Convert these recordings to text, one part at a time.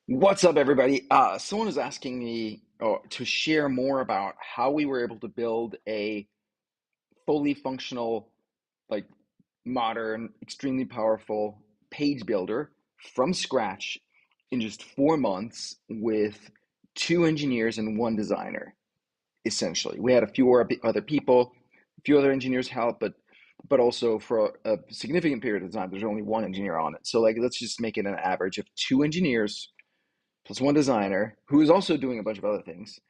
What's up, everybody? Someone was asking me to share more about how we were able to build a fully functional, like modern, extremely powerful page builder from scratch in just 4 months with two engineers and one designer, essentially. We had a few other people, a few other engineers help, but also for a significant period of time, there's only one engineer on it. So like, let's just make it an average of two engineers plus one designer who is also doing a bunch of other things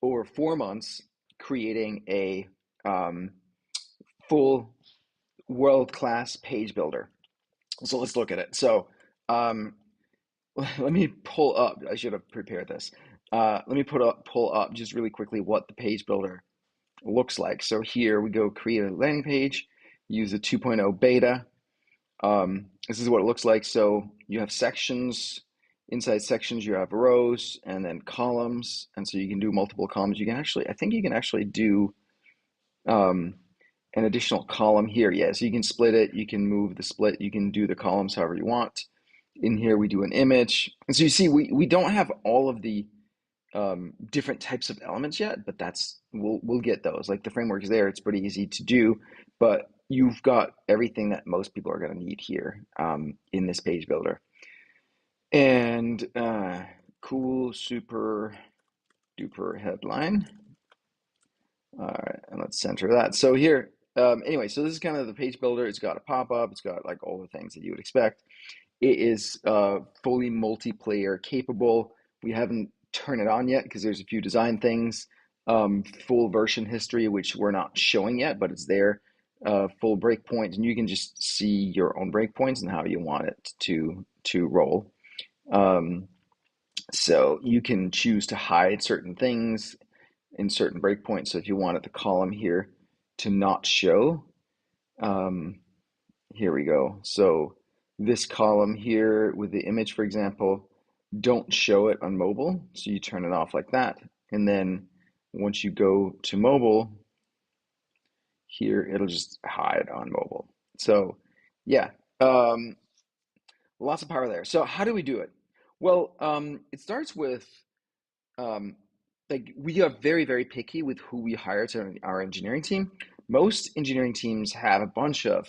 over 4 months, creating a um, full world-class page builder. So let's look at it. So um, let me pull up. I should have prepared this. Let me pull up just really quickly what the page builder looks like. So here we go create a landing page, use the 2.0 beta. This is what it looks like. So you have sections. Inside sections, you have rows and then columns. And so you can do multiple columns. You can actually, I think you can actually do um, an additional column here. Yeah, so you can split it. You can move the split. You can do the columns however you want. In here, we do an image. And so you see, we don't have all of the different types of elements yet, but we'll get those. Like the framework is there, it's pretty easy to do, but you've got everything that most people are going to need here in this page builder. And cool, super duper headline. All right, and let's center that. So here, anyway, so this is kind of the page builder. It's got a pop-up. It's got like all the things that you would expect. It is fully multiplayer capable. We haven't turned it on yet because there's a few design things. Full version history, which we're not showing yet, but it's there. Full breakpoints, and you can just see your own breakpoints and how you want it to roll. Um, so you can choose to hide certain things in certain breakpoints. So if you wanted the column here to not show, um, here we go. So this column here with the image, for example, don't show it on mobile. So you turn it off like that. And then once you go to mobile, here it'll just hide on mobile. So yeah, um, lots of power there. So how do we do it? Well, it starts with um, like we are very, very picky with who we hire to our engineering team. Most engineering teams have a bunch of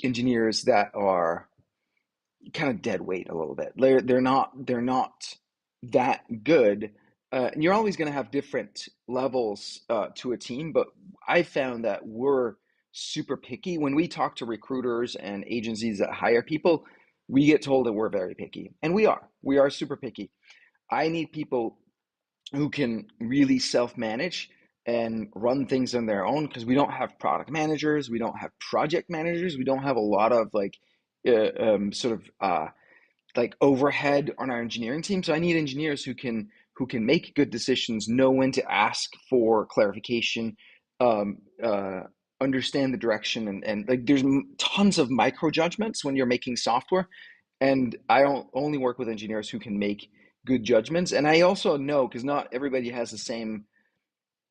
engineers that are kind of dead weight a little bit. They're not that good. And you're always going to have different levels to a team, but I found that we're super picky. When we talk to recruiters and agencies that hire people, we get told that we're very picky, and we are. We are super picky. I need people who can really self-manage and run things on their own because we don't have product managers, we don't have project managers, we don't have a lot of like sort of like overhead on our engineering team. So I need engineers who can make good decisions, know when to ask for clarification, um, uh, understand the direction, and like there's tons of micro judgments when you're making software. And I don't only work with engineers who can make good judgments. And I also know because not everybody has the same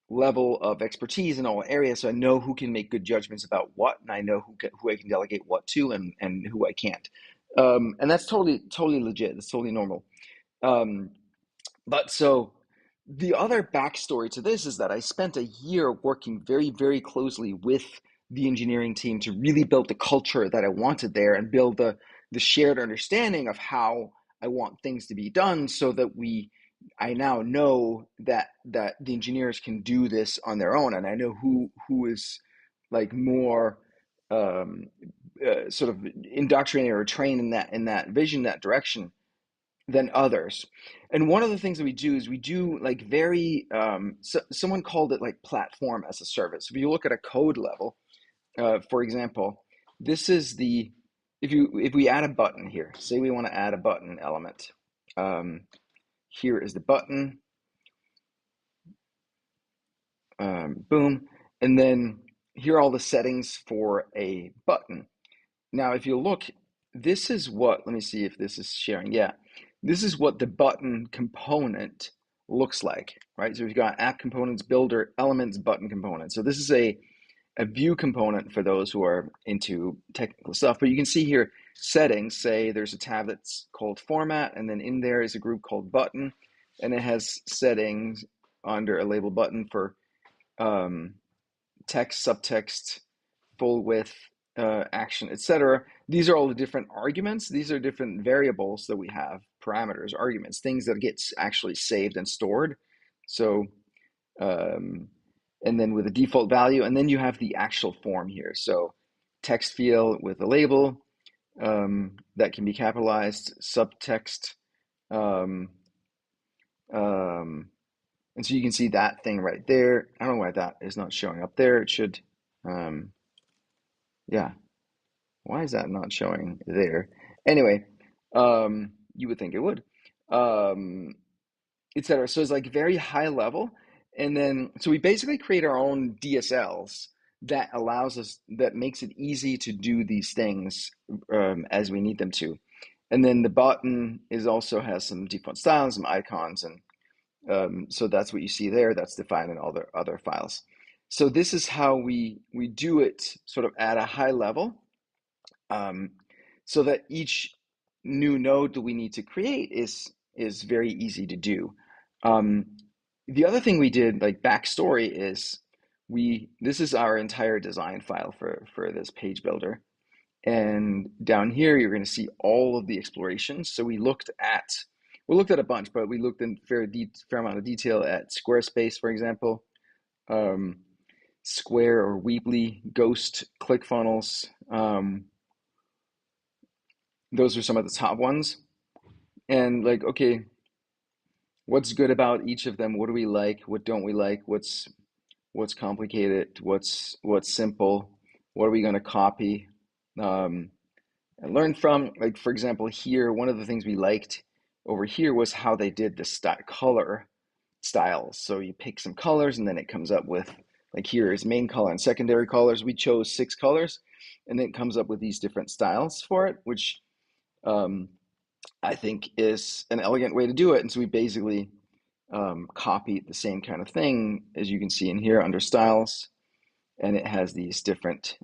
level of expertise in all areas, so I know who can make good judgments about what, and I know who I can delegate what to, and who I can't. And that's totally legit. It's totally normal. Um, but so the other backstory to this is that I spent a year working very, very closely with the engineering team to really build the culture that I wanted there and build the shared understanding of how I want things to be done so that I now know that the engineers can do this on their own, and I know who is like more um, sort of indoctrinated or trained in that vision, that direction than others. And one of the things that we do is we do like very someone called it like platform as a service. If you look at a code level, for example, this is the if we add a button here, say we want to add a button element. Um, Here is the button, boom, and then here are all the settings for a button. Now, if you look, this is what, let me see if this is sharing. Yeah, this is what the button component looks like, right? So we've got app components, builder, elements, button component. So this is a view component for those who are into technical stuff. But you can see here, settings, say there's a tab that's called format, and then in there is a group called button, and it has settings under a label button for um, text, subtext, full width, action, etc. These are all the different arguments. These are different variables that we have, parameters, arguments, things that get actually saved and stored. So, um, and then with a default value, and then you have the actual form here. So text field with a label that can be capitalized, subtext, um, um, and so you can see that thing right there. I don't know why that is not showing up there. It should, um, yeah. Why is that not showing there? Anyway, you would think it would, um, etc. So it's like very high level, and then so we basically create our own DSLs that allows us that makes it easy to do these things as we need them to. And then the button is also has some default styles, some icons, and so that's what you see there. That's defined in all the other files. So this is how we do it sort of at a high level, um, so that each new node that we need to create is very easy to do. Um, the other thing we did, like backstory, is we this is our entire design file for this page builder. And down here, you're going to see all of the explorations. So we looked at a bunch, but we looked in fair amount of detail at Squarespace, for example, um, Square or Weebly, Ghost, ClickFunnels. Those are some of the top ones. And like, okay, what's good about each of them? What do we like? What don't we like? What's complicated? What's simple? What are we going to copy? Um, and learn from. Like for example, here, one of the things we liked over here was how they did the color styles. So you pick some colors and then it comes up with, like here is main color and secondary colors. We chose 6 colors and then it comes up with these different styles for it, which um, I think is an elegant way to do it. And so we basically copied the same kind of thing as you can see in here under styles, and it has these different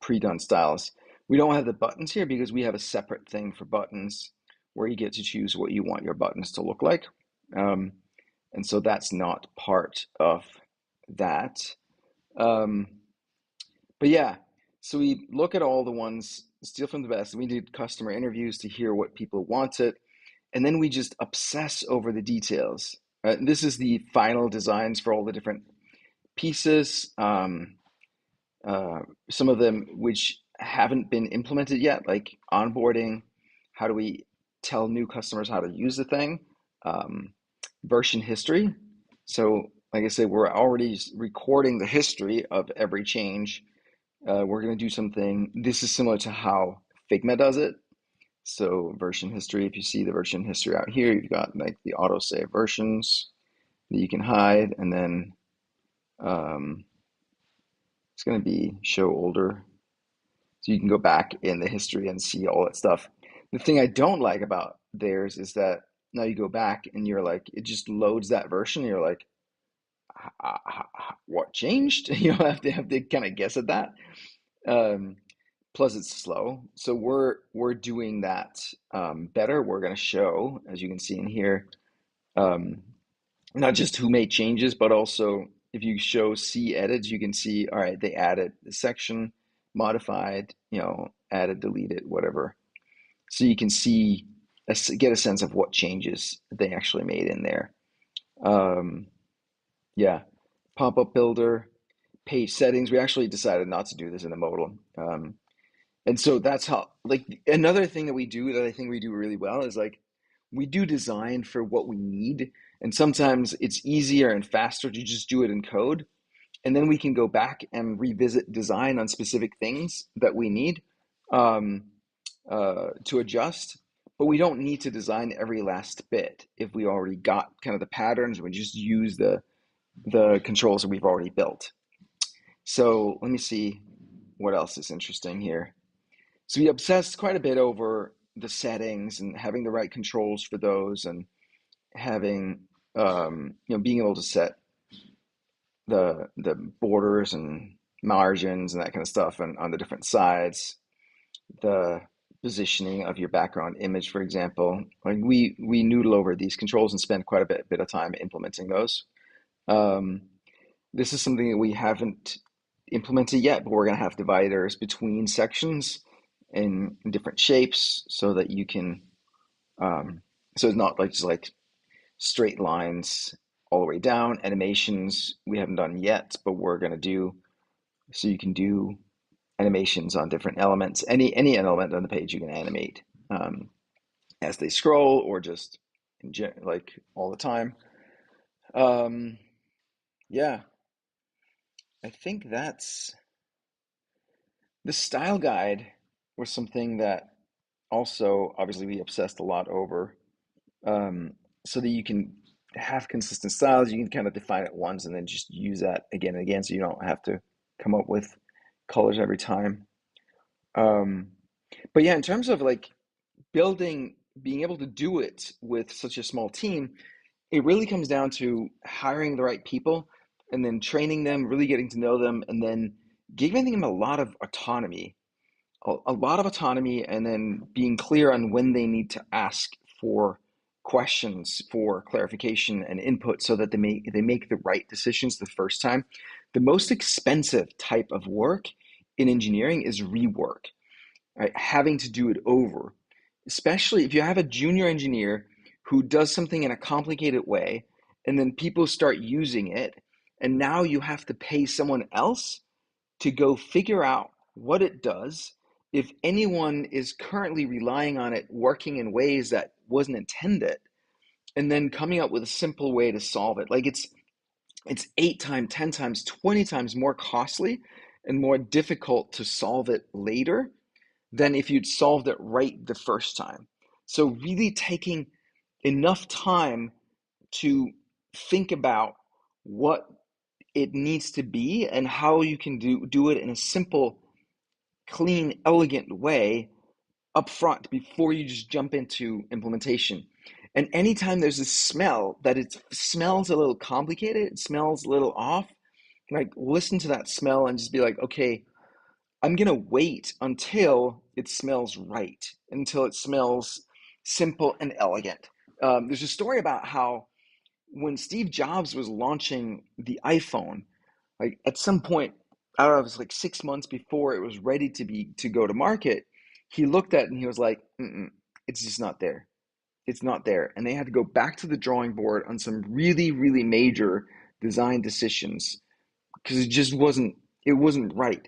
pre-done styles. We don't have the buttons here because we have a separate thing for buttons where you get to choose what you want your buttons to look like. Um, and so that's not part of that. Um, but yeah, so we look at all the ones, steal from the best. We did customer interviews to hear what people wanted, and then we just obsess over the details. This is the final designs for all the different pieces. Uh, some of them which haven't been implemented yet, like onboarding. How do we tell new customers how to use the thing? Um, Version history. So, like I said, we're already recording the history of every change. We're going to do something. This is similar to how Figma does it. So, version history, if you see the version history out here, you've got like the auto save versions that you can hide, and then um, it's going to be show older. So you can go back in the history and see all that stuff. The thing I don't like about theirs is that now you go back and you're like, it just loads that version. And you're like, what changed? You have to kind of guess at that. Um, Plus, it's slow. So we're doing that better. We're going to show, as you can see in here, um, not just who made changes, but also if you show see edits, you can see, all right, they added the section, modified, added, deleted, whatever. So you can see, get a sense of what changes they actually made in there. Um, yeah, pop-up builder, page settings. We actually decided not to do this in the modal. And so that's how, like, another thing that we do that I think we do really well is like, we do design for what we need. And sometimes it's easier and faster to just do it in code. And then we can go back and revisit design on specific things that we need um, to adjust. But we don't need to design every last bit if we already got kind of the patterns. We just use the controls that we've already built. So let me see what else is interesting here. So we obsessed quite a bit over the settings and having the right controls for those, and having being able to set the borders and margins and that kind of stuff and on the different sides. The positioning of your background image, for example. Like we noodle over these controls and spend quite a bit of time implementing those. Um, this is something that we haven't implemented yet, but we're going to have dividers between sections in different shapes so that you can, um, so it's not like just like straight lines all the way down. Animations we haven't done yet, but we're going to do, so you can do animations on different elements. Any element on the page you can animate um, as they scroll or just like all the time. Um, yeah, I think that's the style guide was something that also obviously we obsessed a lot over, um, so that you can have consistent styles. You can kind of define it once and then just use that again and again, so you don't have to come up with colors every time. Um, but yeah, in terms of like building, being able to do it with such a small team, it really comes down to hiring the right people and then training them, really getting to know them, and then giving them a lot of autonomy, a lot of autonomy, and then being clear on when they need to ask for questions for clarification and input so that they make the right decisions the first time. The most expensive type of work in engineering is rework, right? Having to do it over, especially if you have a junior engineer who does something in a complicated way, and then people start using it, and now you have to pay someone else to go figure out what it does. If anyone is currently relying on it working in ways that wasn't intended, and then coming up with a simple way to solve it, like it's 8 times, 10 times, 20 times more costly and more difficult to solve it later than if you'd solved it right the first time. So really taking enough time to think about what it needs to be and how you can do it in a simple, clean, elegant way up front before you just jump into implementation. And anytime there's a smell that it smells a little complicated, it smells a little off, like listen to that smell and just be like, okay, I'm gonna wait until it smells right, until it smells simple and elegant. There's a story about how when Steve Jobs was launching the iPhone, like at some point, I don't know, it was like 6 months before it was ready to go to market, he looked at it and he was like, mm-mm, it's just not there. It's not there. And they had to go back to the drawing board on some really, really major design decisions because it wasn't right.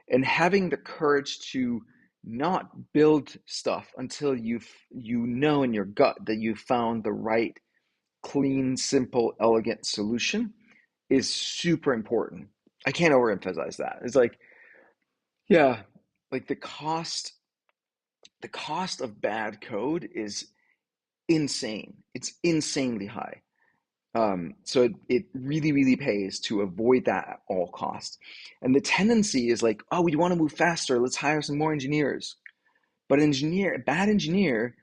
And having the courage to not build stuff until you know in your gut that you found the right clean, simple, elegant solution is super important. I can't overemphasize that. It's like, yeah, like the cost of bad code is insane. It's insanely high. So it really, really pays to avoid that at all costs. And the tendency is like, oh, we want to move faster. Let's hire some more engineers. But a bad engineer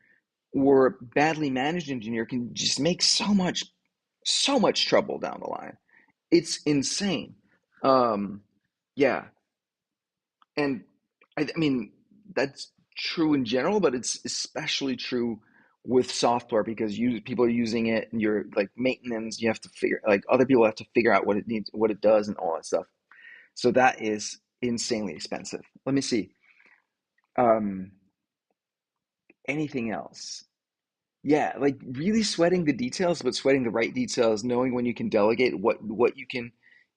or badly managed engineer can just make so much trouble down the line. It's insane. Um, yeah, and I mean that's true in general, but it's especially true with software because people are using it, and you're like maintenance. You have to figure like other people have to figure out what it needs, what it does, and all that stuff. So that is insanely expensive. Let me see. Um, anything else? Yeah, like really sweating the details, but sweating the right details, knowing when you can delegate, what you can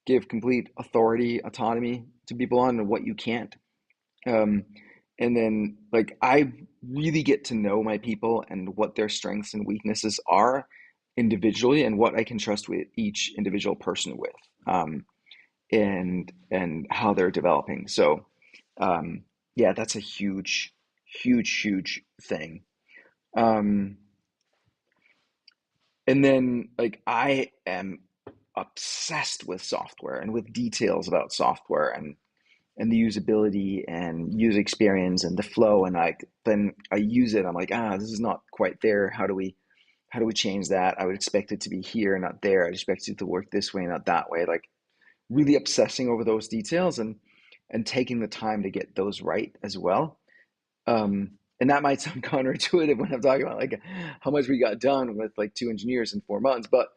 give complete authority, autonomy to people on, and what you can't. Um, and then like I really get to know my people and what their strengths and weaknesses are individually, and what I can trust with each individual person with, and how they're developing. So, um, yeah, that's a huge, huge, huge thing. Um, And then like I am obsessed with software and with details about software and the usability and user experience and the flow, and like then I use it, I'm like, this is not quite there. How do we change that? I would expect it to be here, not there. I'd expect it to work this way, not that way. Like really obsessing over those details and taking the time to get those right as well. And that might sound counterintuitive when I'm talking about like how much we got done with like 2 engineers in 4 months, but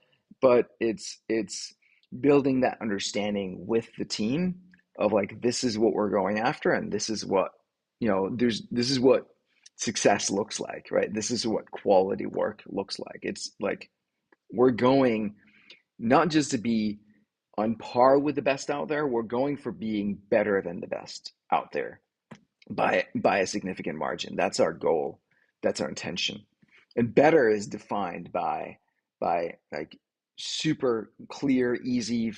it's building that understanding with the team of like this is what we're going after, and this is what this is what success looks like, right? This is what quality work looks like. It's like we're going not just to be on par with the best out there, we're going for being better than the best out there by a significant margin. That's our goal. That's our intention. And better is defined by like super clear, easy,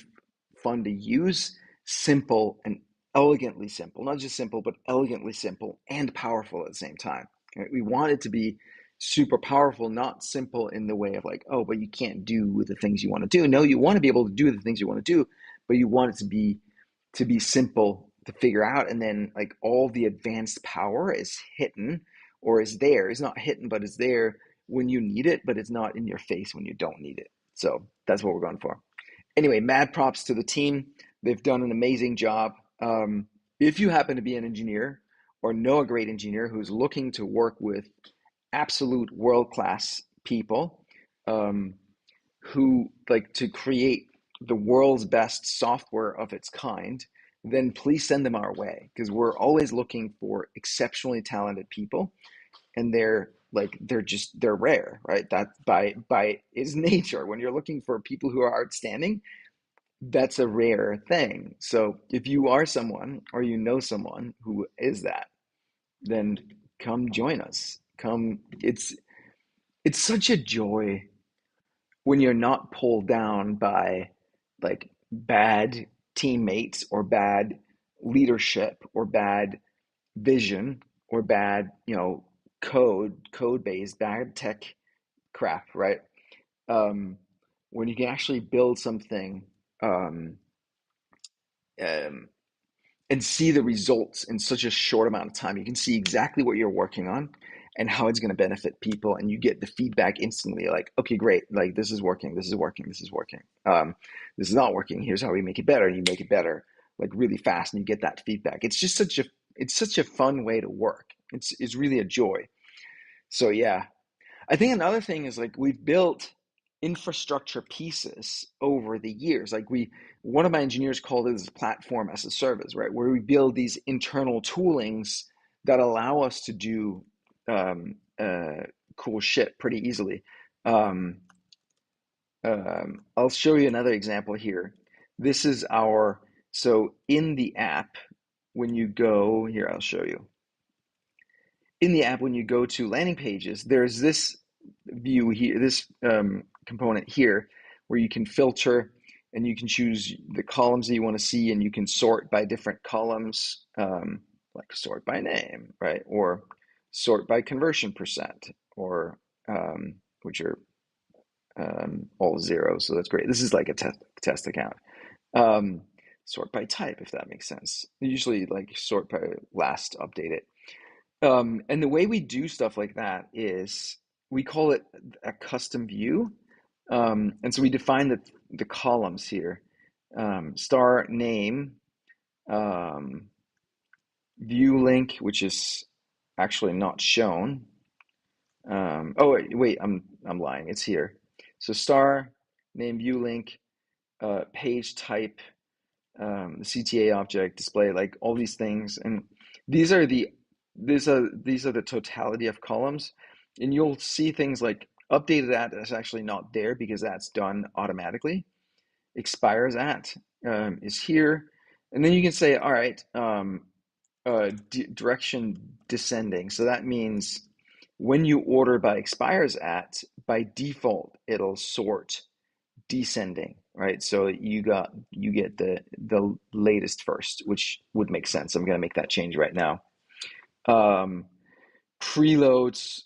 fun to use, simple and elegantly simple. Not just simple, but elegantly simple and powerful at the same time. Right? We want it to be super powerful, not simple in the way of like, oh, but you can't do the things you want to do. No, you want to be able to do the things you want to do, but you want it to be simple to figure out, and then like all the advanced power is hidden or is there. It's not hidden, but it's there when you need it, but it's not in your face when you don't need it. So that's what we're going for. Anyway, mad props to the team. They've done an amazing job. If you happen to be an engineer or know a great engineer who's looking to work with absolute world-class people, um, who like to create the world's best software of its kind, then please send them our way because we're always looking for exceptionally talented people, and they're rare, right? That by its nature, when you're looking for people who are outstanding, that's a rare thing. So if you are someone or you know someone who is that, then come join us. Come, it's such a joy when you're not pulled down by like bad teammates or bad leadership or bad vision or bad, code based, bad tech crap, right? Um, when you can actually build something um, um, and see the results in such a short amount of time. You can see exactly what you're working on and how it's going to benefit people, and you get the feedback instantly. Like, okay, great, like this is working, this is working, this is working. This is not working. Here's how we make it better. And you make it better like really fast, and you get that feedback. It's such a fun way to work. It's really a joy. So yeah, I think another thing is like we've built infrastructure pieces over the years. One of my engineers called it as platform as a service, right? Where we build these internal toolings that allow us to do um, uh, cool shit pretty easily. Um, I'll show you another example here. This is so in the app, when you go here, I'll show you in the app, when you go to landing pages, there's this view here, this component here, where you can filter and you can choose the columns that you want to see, and you can sort by different columns, like sort by name, right? Or sort by conversion percent, or which are all zeros. So that's great. This is like a test account. Um, Sort by type, if that makes sense. Usually like sort by last updated. And the way we do stuff like that is we call it a custom view. And so we define the columns here. Star name, um, view link, which is actually not shown. Oh, wait, I'm lying. It's here. So star name, view link, page type, the CTA object, display, like all these things, and these are the these are the totality of columns, and you'll see things like updated at that's actually not there because that's done automatically. Expires at is here, and then you can say, all right, direction descending. So that means when you order by expires at, by default, it'll sort descending, right? So you get the latest first, which would make sense. I'm going to make that change right now. Um, Preloads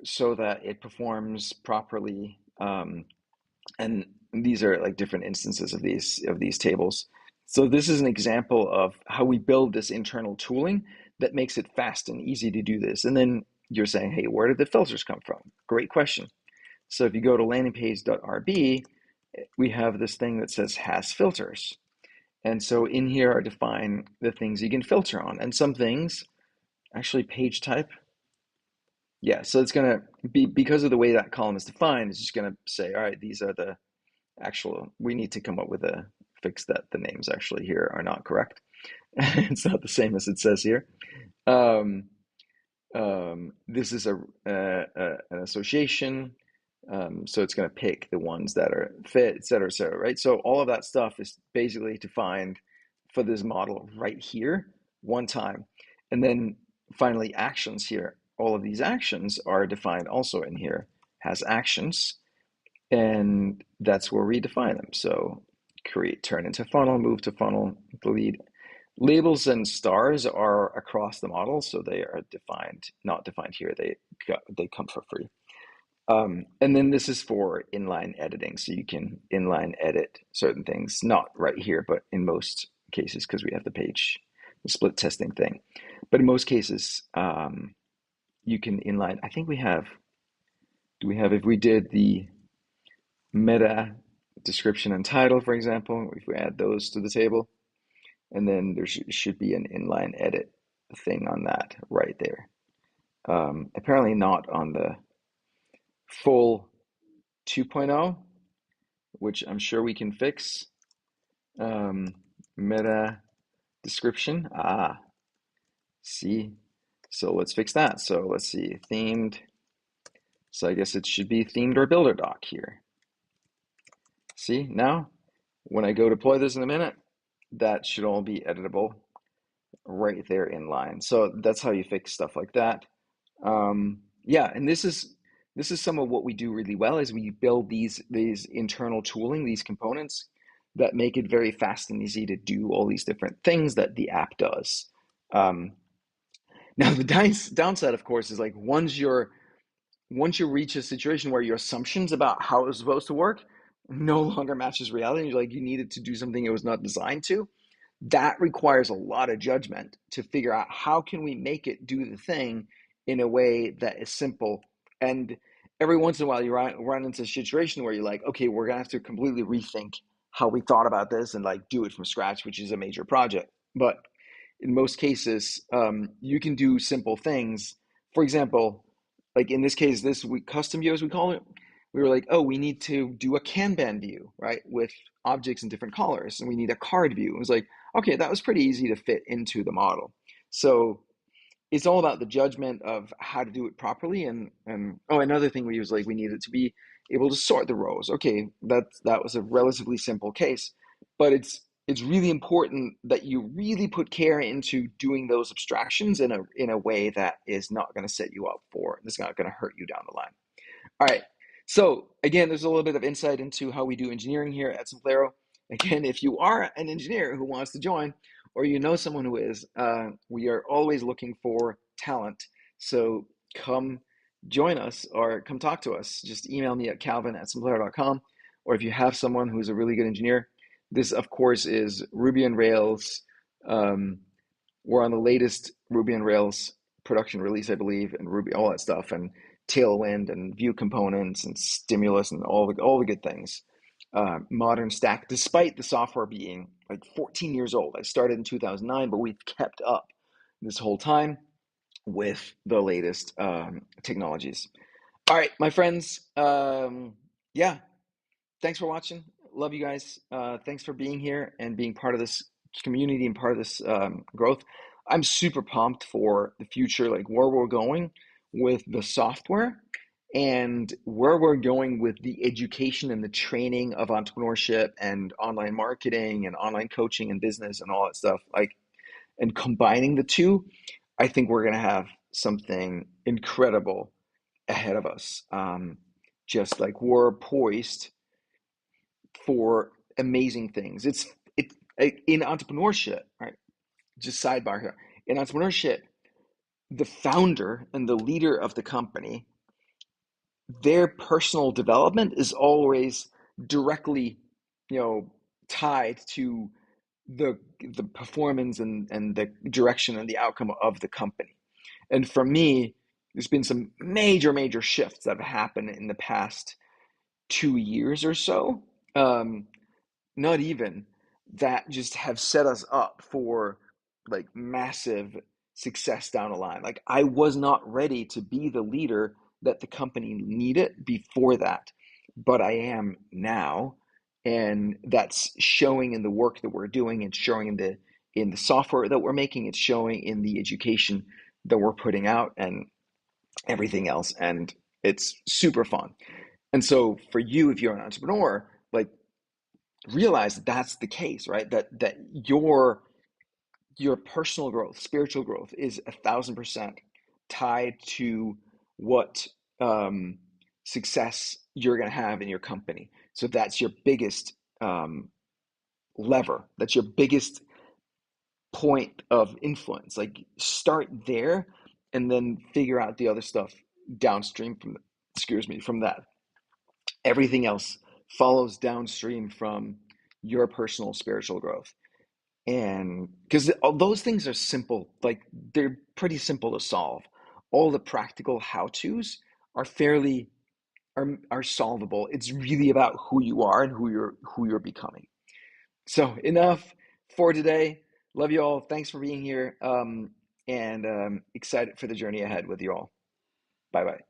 so that it performs properly, and these are like different instances of these tables. So this is an example of how we build this internal tooling that makes it fast and easy to do this. And then you're saying, hey, where did the filters come from? Great question. So if you go to landingpage.rb, we have this thing that says has filters. And so in here are defined the things you can filter on. And some things, actually page type, Yeah, so it's gonna be, because of the way that column is defined, it's just gonna say, all right, these are the actual, we need to come up with a fix that the names actually here are not correct. It's not the same as it says here. Um, this is an association, so it's going to pick the ones that are fit, et cetera, right? So all of that stuff is basically defined for this model right here one time. And then finally, actions here. All of these actions are defined also in here, has actions, and that's where we define them. So create, turn into funnel, move to funnel, delete. Labels and stars are across the model, so they are defined, not defined here. They come for free. And then this is for inline editing, so you can inline edit certain things, not right here, but in most cases, because we have the split testing thing. But in most cases, you can inline. I think we have, do we have, if we did the meta description and title, for example, if we add those to the table, and then there should be an inline edit thing on that right there. Apparently not on the full 2.0, which I'm sure we can fix. Meta description. See. So let's fix that. So let's see, themed. So I guess it should be themed or builder doc here. See, now when I go deploy this in a minute, that should all be editable right there in line. So that's how you fix stuff like that. Yeah, and this is some of what we do really well is we build these internal tooling, these components that make it very fast and easy to do all these different things that the app does. Um, Now the downside, of course, is like once you reach a situation where your assumptions about how it's supposed to work no longer matches reality, and you're like you needed to do something it was not designed to, that requires a lot of judgment to figure out how can we make it do the thing in a way that is simple. And every once in a while you run into a situation where you're like, okay, we're gonna have to completely rethink how we thought about this and like do it from scratch, which is a major project. But in most cases, you can do simple things. For example, like in this case, this week, custom view as we call it, we were like, oh, we need to do a Kanban view, right, with objects in different colors, and we need a card view. It was like, okay, that was pretty easy to fit into the model. So it's all about the judgment of how to do it properly. And oh, another thing we was like we needed to be able to sort the rows. Okay, that was a relatively simple case, but it's really important that you really put care into doing those abstractions in a way that is not going to set you up for, it's not going to hurt you down the line. All right. So again, there's a little bit of insight into how we do engineering here at Simplero. Again, if you are an engineer who wants to join, or you know someone who is, we are always looking for talent. So come join us or come talk to us. Just email me at calvin@simplero.com. Or if you have someone who's a really good engineer, this of course is Ruby on Rails. Um, we're on the latest Ruby on Rails production release, I believe, and Ruby, all that stuff, and Tailwind and Vue components and Stimulus and all the good things. Modern stack, despite the software being like 14 years old. I started in 2009, but we've kept up this whole time with the latest technologies. All right, my friends. Yeah, thanks for watching. Love you guys. Thanks for being here and being part of this community and part of this growth. I'm super pumped for the future, like where we're going with the software and where we're going with the education and the training of entrepreneurship and online marketing and online coaching and business and all that stuff. Like, and combining the two, I think we're going to have something incredible ahead of us. Just like we're poised for amazing things. It in entrepreneurship, right? Just sidebar here. In entrepreneurship, the founder and the leader of the company, their personal development is always directly, you know, tied to the performance and the direction and the outcome of the company. And for me, there's been some major shifts that have happened in the past 2 years or so. Not even, that just have set us up for like massive success down the line. Like I was not ready to be the leader that the company needed before that, but I am now. And that's showing in the work that we're doing, and showing in the software that we're making, it's showing in the education that we're putting out and everything else. And it's super fun. And so for you, if you're an entrepreneur, like realize that that's the case, right? That your personal growth, spiritual growth is 1,000% tied to what success you're going to have in your company. So that's your biggest lever. That's your biggest point of influence. Like start there and then figure out the other stuff downstream from, excuse me, from that. Everything else follows downstream from your personal spiritual growth. And because those things are simple, like they're pretty simple to solve. All the practical how-tos are fairly are solvable. It's really about who you are and who you're becoming. So enough for today. Love you all. Thanks for being here. And excited for the journey ahead with you all. Bye bye.